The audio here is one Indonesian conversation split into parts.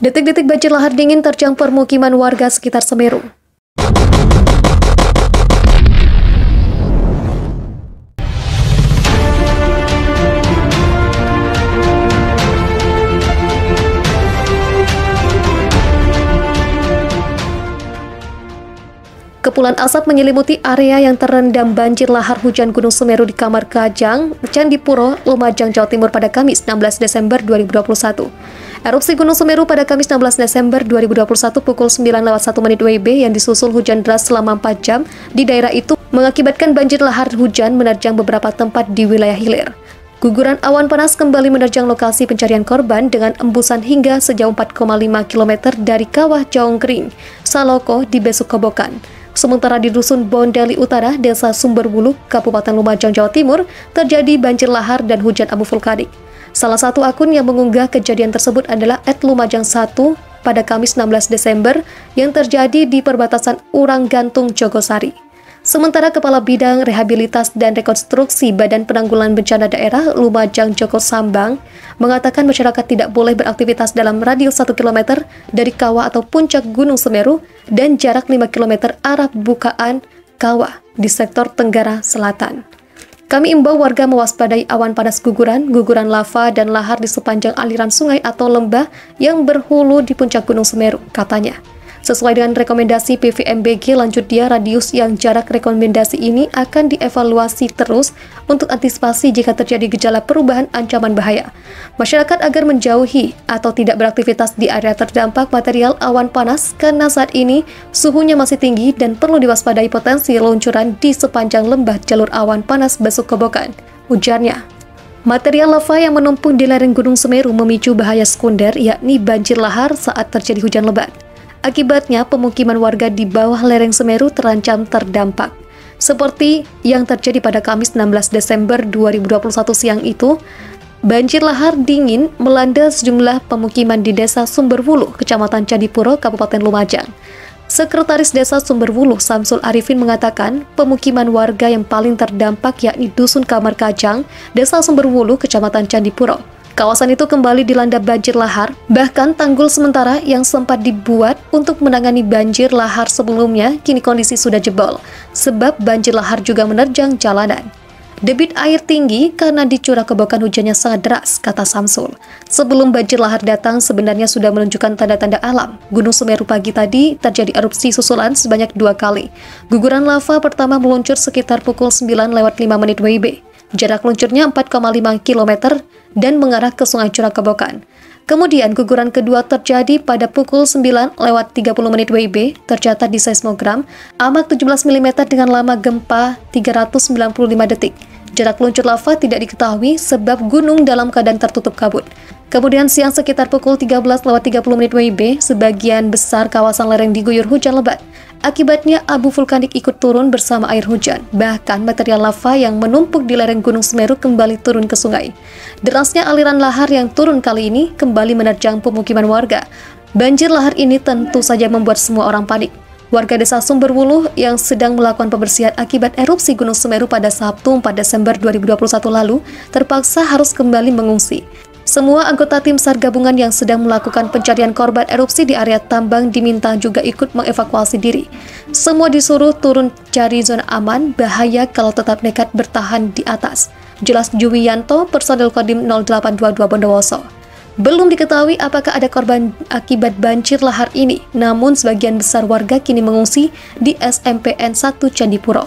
Detik-detik banjir lahar dingin terjang permukiman warga sekitar Semeru. Kepulan asap menyelimuti area yang terendam banjir lahar hujan Gunung Semeru di Kamarkajang, Candipuro, Lumajang, Jawa Timur pada Kamis 16 Desember 2021. Erupsi Gunung Semeru pada Kamis 16 Desember 2021 pukul 9:01 WIB yang disusul hujan deras selama 4 jam di daerah itu mengakibatkan banjir lahar hujan menerjang beberapa tempat di wilayah hilir. Guguran awan panas kembali menerjang lokasi pencarian korban dengan embusan hingga sejauh 4,5 km dari Kawah Jongkring, Saloko di Besuk Kobokan. Sementara di Dusun Bondeli Utara, Desa Sumberwuluh, Kabupaten Lumajang, Jawa Timur, terjadi banjir lahar dan hujan abu vulkanik. Salah satu akun yang mengunggah kejadian tersebut adalah @lumajang1 pada Kamis 16 Desember yang terjadi di perbatasan Urang Gantung, Jogosari. Sementara Kepala Bidang Rehabilitas dan Rekonstruksi Badan Penanggulangan Bencana Daerah Lumajang Joko Sambang mengatakan masyarakat tidak boleh beraktivitas dalam radius 1 km dari kawah atau puncak Gunung Semeru dan jarak 5 km arah bukaan kawah di sektor Tenggara Selatan. Kami imbau warga mewaspadai awan panas guguran lava dan lahar di sepanjang aliran sungai atau lembah yang berhulu di puncak Gunung Semeru, katanya. Sesuai dengan rekomendasi PVMBG, lanjut dia radius yang jarak rekomendasi ini akan dievaluasi terus untuk antisipasi jika terjadi gejala perubahan ancaman bahaya. Masyarakat agar menjauhi atau tidak beraktivitas di area terdampak material awan panas karena saat ini suhunya masih tinggi dan perlu diwaspadai potensi luncuran di sepanjang lembah jalur awan panas Besuk Kobokan, ujarnya. Material lava yang menumpuk di lereng Gunung Semeru memicu bahaya sekunder yakni banjir lahar saat terjadi hujan lebat. Akibatnya, pemukiman warga di bawah lereng Semeru terancam terdampak. Seperti yang terjadi pada Kamis 16 Desember 2021 siang itu, banjir lahar dingin melanda sejumlah pemukiman di Desa Sumberwuluh, Kecamatan Candipuro, Kabupaten Lumajang. Sekretaris Desa Sumberwuluh, Samsul Arifin, mengatakan pemukiman warga yang paling terdampak yakni Dusun Kamarkajang, Desa Sumberwuluh, Kecamatan Candipuro. Kawasan itu kembali dilanda banjir lahar, bahkan tanggul sementara yang sempat dibuat untuk menangani banjir lahar sebelumnya kini kondisi sudah jebol, sebab banjir lahar juga menerjang jalanan. Debit air tinggi karena di Curah Kobokan hujannya sangat deras, kata Samsul. Sebelum banjir lahar datang sebenarnya sudah menunjukkan tanda-tanda alam. Gunung Semeru pagi tadi terjadi erupsi susulan sebanyak 2 kali. Guguran lava pertama meluncur sekitar pukul 9:05 WIB. Jarak luncurnya 4,5 km dan mengarah ke Sungai Curah Kobokan. Kemudian guguran kedua terjadi pada pukul 9:30 WIB, tercatat di seismogram, amak 17 mm dengan lama gempa 395 detik. Jarak luncur lava tidak diketahui sebab gunung dalam keadaan tertutup kabut. Kemudian siang sekitar pukul 13:30 WIB, sebagian besar kawasan lereng diguyur hujan lebat. Akibatnya abu vulkanik ikut turun bersama air hujan. Bahkan material lava yang menumpuk di lereng Gunung Semeru kembali turun ke sungai. Derasnya aliran lahar yang turun kali ini kembali menerjang pemukiman warga. Banjir lahar ini tentu saja membuat semua orang panik. Warga Desa Sumberwuluh yang sedang melakukan pembersihan akibat erupsi Gunung Semeru pada Sabtu 4 Desember 2021 lalu terpaksa harus kembali mengungsi. Semua anggota tim SAR gabungan yang sedang melakukan pencarian korban erupsi di area tambang diminta juga ikut mengevakuasi diri. Semua disuruh turun cari zona aman, bahaya kalau tetap nekat bertahan di atas. Jelas Juwianto, personel Kodim 0822 Bondowoso. Belum diketahui apakah ada korban akibat banjir lahar ini, namun sebagian besar warga kini mengungsi di SMPN 1 Candipuro.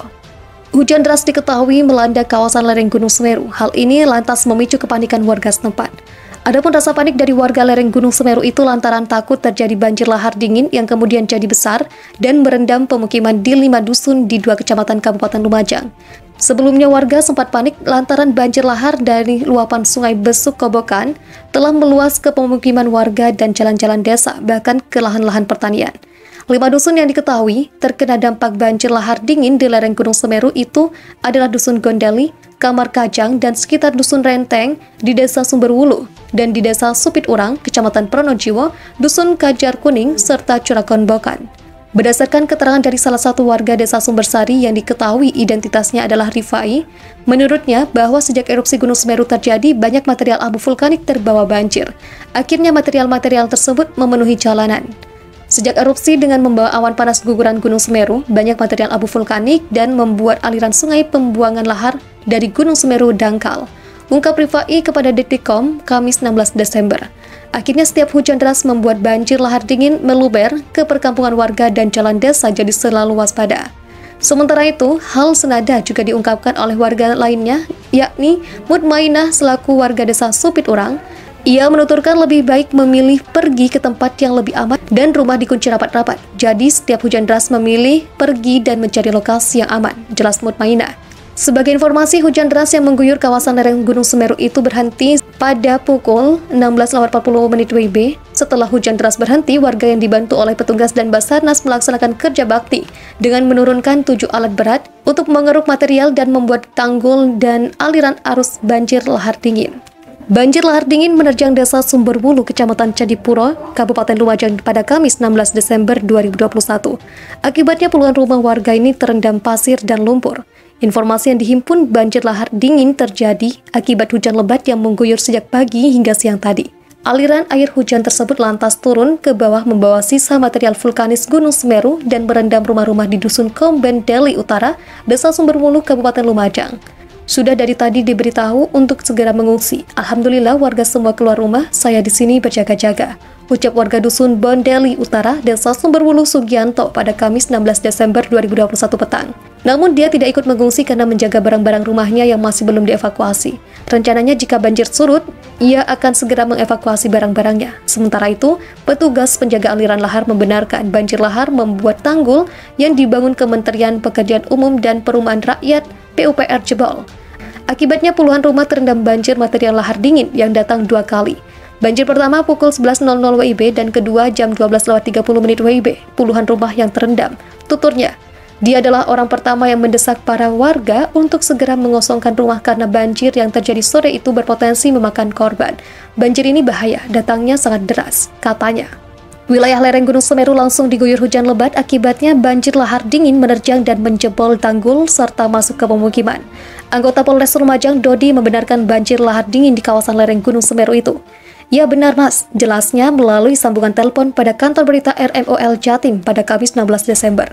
Hujan deras diketahui melanda kawasan lereng Gunung Semeru. Hal ini lantas memicu kepanikan warga setempat. Adapun rasa panik dari warga lereng Gunung Semeru itu lantaran takut terjadi banjir lahar dingin yang kemudian jadi besar dan merendam pemukiman di 5 dusun di 2 kecamatan Kabupaten Lumajang. Sebelumnya warga sempat panik lantaran banjir lahar dari luapan Sungai Besuk Kobokan telah meluas ke pemukiman warga dan jalan-jalan desa, bahkan ke lahan-lahan pertanian. 5 dusun yang diketahui terkena dampak banjir lahar dingin di lereng Gunung Semeru itu adalah Dusun Gondeli, Kamarkajang, dan sekitar Dusun Renteng di Desa Sumberwuluh, dan di Desa Supit Urang, Kecamatan Pronojiwo, Dusun Kajar Kuning, serta Curah Kobokan. Berdasarkan keterangan dari salah satu warga desa Sumbersari yang diketahui identitasnya adalah Rifai, menurutnya bahwa sejak erupsi Gunung Semeru terjadi, banyak material abu vulkanik terbawa banjir. Akhirnya material-material tersebut memenuhi jalanan. Sejak erupsi dengan membawa awan panas guguran Gunung Semeru, banyak material abu vulkanik dan membuat aliran sungai pembuangan lahar dari Gunung Semeru dangkal. Ungkap Rifai kepada Detikcom, Kamis 16 Desember. Akhirnya setiap hujan deras membuat banjir lahar dingin meluber ke perkampungan warga dan jalan desa, jadi selalu waspada. Sementara itu, hal senada juga diungkapkan oleh warga lainnya, yakni Mutmainah selaku warga desa Supit Urang. Ia menuturkan lebih baik memilih pergi ke tempat yang lebih aman dan rumah dikunci rapat-rapat. Jadi setiap hujan deras memilih pergi dan mencari lokasi yang aman, jelas Mutmainah. Sebagai informasi, hujan deras yang mengguyur kawasan lereng Gunung Semeru itu berhenti pada pukul 16.40 WIB. Setelah hujan deras berhenti, warga yang dibantu oleh petugas dan Basarnas melaksanakan kerja bakti dengan menurunkan 7 alat berat untuk mengeruk material dan membuat tanggul dan aliran arus banjir lahar dingin. Banjir lahar dingin menerjang desa Sumberwulu, Kecamatan Candipuro, Kabupaten Lumajang pada Kamis 16 Desember 2021. Akibatnya puluhan rumah warga ini terendam pasir dan lumpur. Informasi yang dihimpun, banjir lahar dingin terjadi akibat hujan lebat yang mengguyur sejak pagi hingga siang tadi. Aliran air hujan tersebut lantas turun ke bawah membawa sisa material vulkanis Gunung Semeru dan merendam rumah-rumah di Dusun Komben Deli Utara, Desa Sumberwulu, Kabupaten Lumajang. Sudah dari tadi diberitahu untuk segera mengungsi. Alhamdulillah warga semua keluar rumah, saya di sini berjaga-jaga. Ucap warga Dusun Bondeli Utara, Desa Sumberwulu Sugianto pada Kamis 16 Desember 2021 petang. Namun dia tidak ikut mengungsi karena menjaga barang-barang rumahnya yang masih belum dievakuasi. Rencananya jika banjir surut, ia akan segera mengevakuasi barang-barangnya. Sementara itu, petugas penjaga aliran lahar membenarkan banjir lahar membuat tanggul yang dibangun Kementerian Pekerjaan Umum dan Perumahan Rakyat PUPR jebol. Akibatnya puluhan rumah terendam banjir material lahar dingin yang datang 2 kali. Banjir pertama pukul 11.00 WIB dan kedua jam 12.30 WIB. Puluhan rumah yang terendam. Tuturnya, dia adalah orang pertama yang mendesak para warga untuk segera mengosongkan rumah karena banjir yang terjadi sore itu berpotensi memakan korban. Banjir ini bahaya, datangnya sangat deras, katanya. Wilayah lereng Gunung Semeru langsung diguyur hujan lebat, akibatnya banjir lahar dingin menerjang dan menjebol tanggul serta masuk ke pemukiman. Anggota Polres Lumajang, Dodi, membenarkan banjir lahar dingin di kawasan lereng Gunung Semeru itu. Ya benar mas, jelasnya melalui sambungan telepon pada kantor berita RMOL Jatim pada Kamis 16 Desember.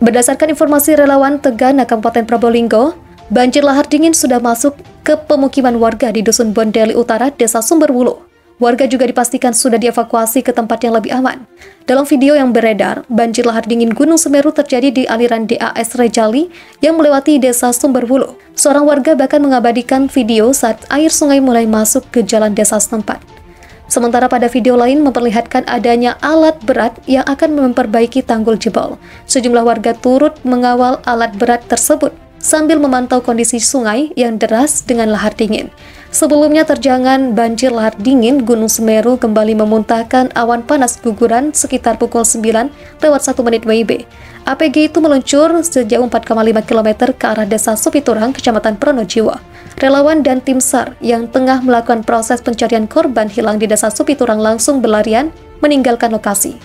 Berdasarkan informasi relawan Tegana Kabupaten Probolinggo, banjir lahar dingin sudah masuk ke pemukiman warga di Dusun Bondeli Utara, Desa Sumberwulu. Warga juga dipastikan sudah dievakuasi ke tempat yang lebih aman. Dalam video yang beredar, banjir lahar dingin Gunung Semeru terjadi di aliran DAS Rejali yang melewati Desa Sumberwulu. Seorang warga bahkan mengabadikan video saat air sungai mulai masuk ke jalan desa setempat. Sementara pada video lain memperlihatkan adanya alat berat yang akan memperbaiki tanggul jebol. Sejumlah warga turut mengawal alat berat tersebut sambil memantau kondisi sungai yang deras dengan lahar dingin. Sebelumnya terjangan banjir lahar dingin, Gunung Semeru kembali memuntahkan awan panas guguran sekitar pukul 9 lewat 1 menit WIB. APG itu meluncur sejauh 4,5 km ke arah Desa Supiturang, Kecamatan Pronojiwo. Relawan dan tim SAR yang tengah melakukan proses pencarian korban hilang di Desa Supiturang langsung berlarian meninggalkan lokasi.